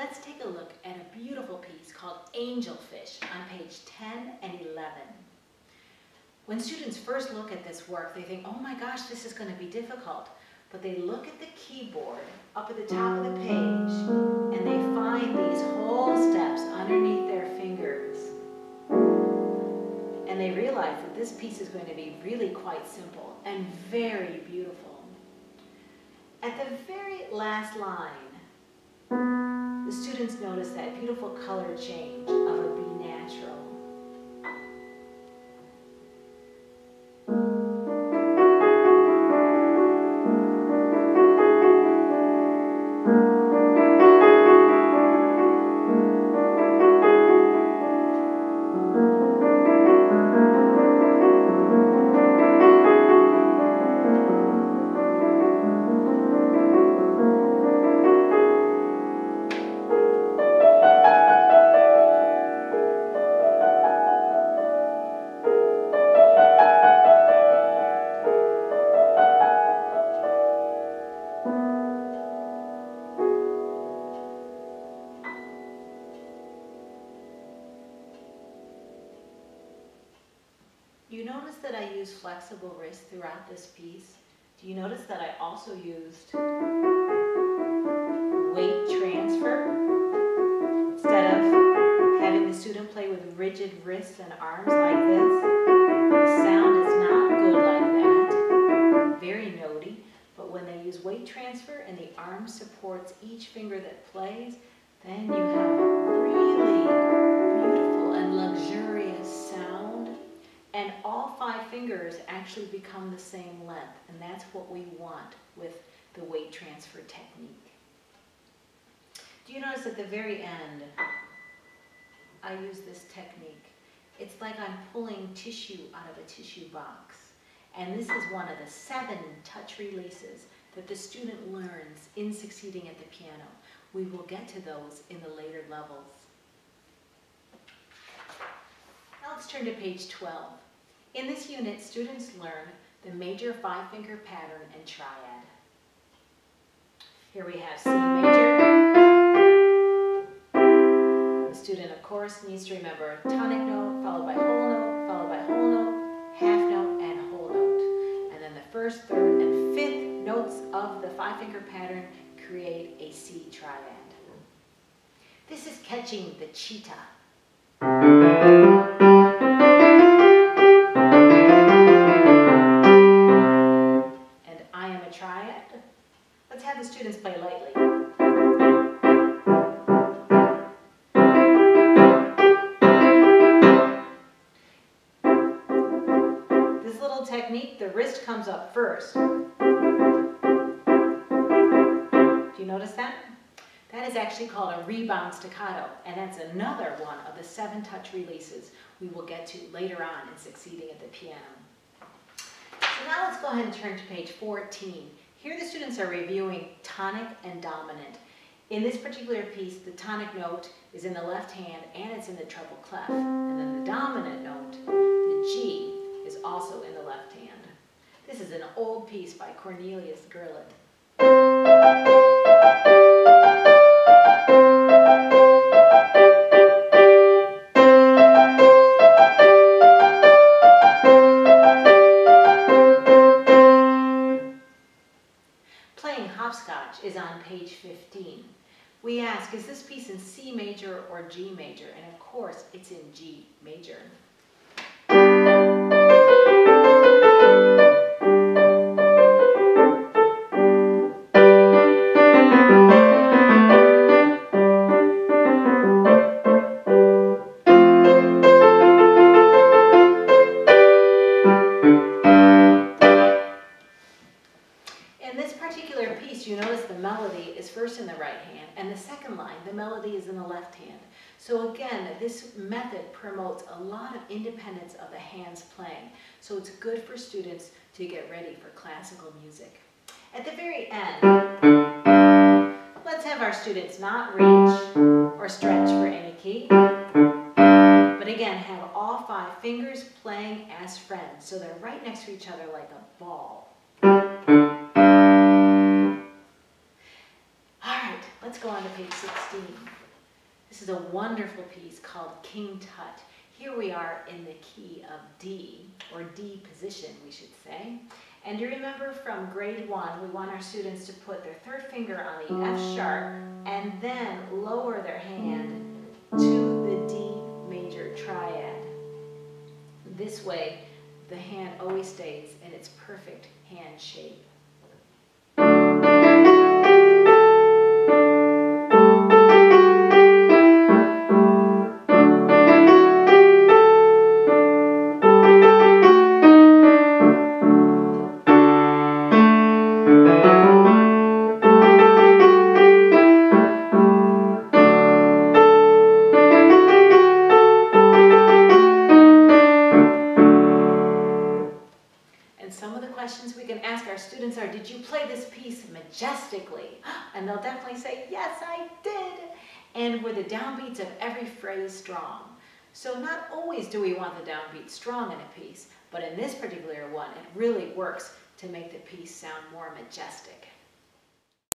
let's take a look at a beautiful piece called Angelfish on page 10 and 11. When students first look at this work, they think, oh my gosh, this is going to be difficult. But they look at the keyboard up at the top of the page and they find these whole steps underneath their fingers. And they realize that this piece is going to be really quite simple and very beautiful. At the very last line, the students notice that beautiful color change of a B natural. You notice that I use flexible wrists throughout this piece. Do you notice that I also used weight transfer? Instead of having the student play with rigid wrists and arms like this, the sound is not good like that, very notey, but when they use weight transfer and the arm supports each finger that plays, then you have a really beautiful and luxurious sound. And all 5 fingers actually become the same length, and that's what we want with the weight transfer technique. Do you notice at the very end, I use this technique. It's like I'm pulling tissue out of a tissue box. And this is one of the 7 touch releases that the student learns in succeeding at the piano. We will get to those in the later levels. Now let's turn to page 12. In this unit, students learn the major 5-finger pattern and triad. Here we have C major. The student, of course, needs to remember tonic note, followed by whole note, followed by whole note, half note, and whole note. And then the 1st, 3rd, and 5th notes of the 5-finger pattern create a C triad. This is catching the cheetah. Let's have the students play lightly. This little technique, the wrist comes up first. Do you notice that? That is actually called a rebound staccato, and that's another one of the 7 touch releases we will get to later on in succeeding at the piano. So now let's go ahead and turn to page 14. Here the students are reviewing tonic and dominant. In this particular piece, the tonic note is in the left hand and it's in the treble clef. And then the dominant note, the G, is also in the left hand. This is an old piece by Cornelius Gurlitt. Hopscotch is on page 15. We ask, is this piece in C major or G major? And of course, it's in G major. You notice the melody is first in the right hand, and the second line, the melody is in the left hand. So again, this method promotes a lot of independence of the hands playing. So it's good for students to get ready for classical music. At the very end, let's have our students not reach or stretch for any key, but again, have all 5 fingers playing as friends. So they're right next to each other like a ball. Let's go on to page 16. This is a wonderful piece called King Tut. Here we are in the key of D, or D position, we should say. And you remember from grade 1, we want our students to put their third finger on the F sharp and then lower their hand to the D major triad. This way, the hand always stays in its perfect hand shape. Students are, did you play this piece majestically? And they'll definitely say, yes, I did. And were the downbeats of every phrase strong? So not always do we want the downbeat strong in a piece, but in this particular one, it really works to make the piece sound more majestic.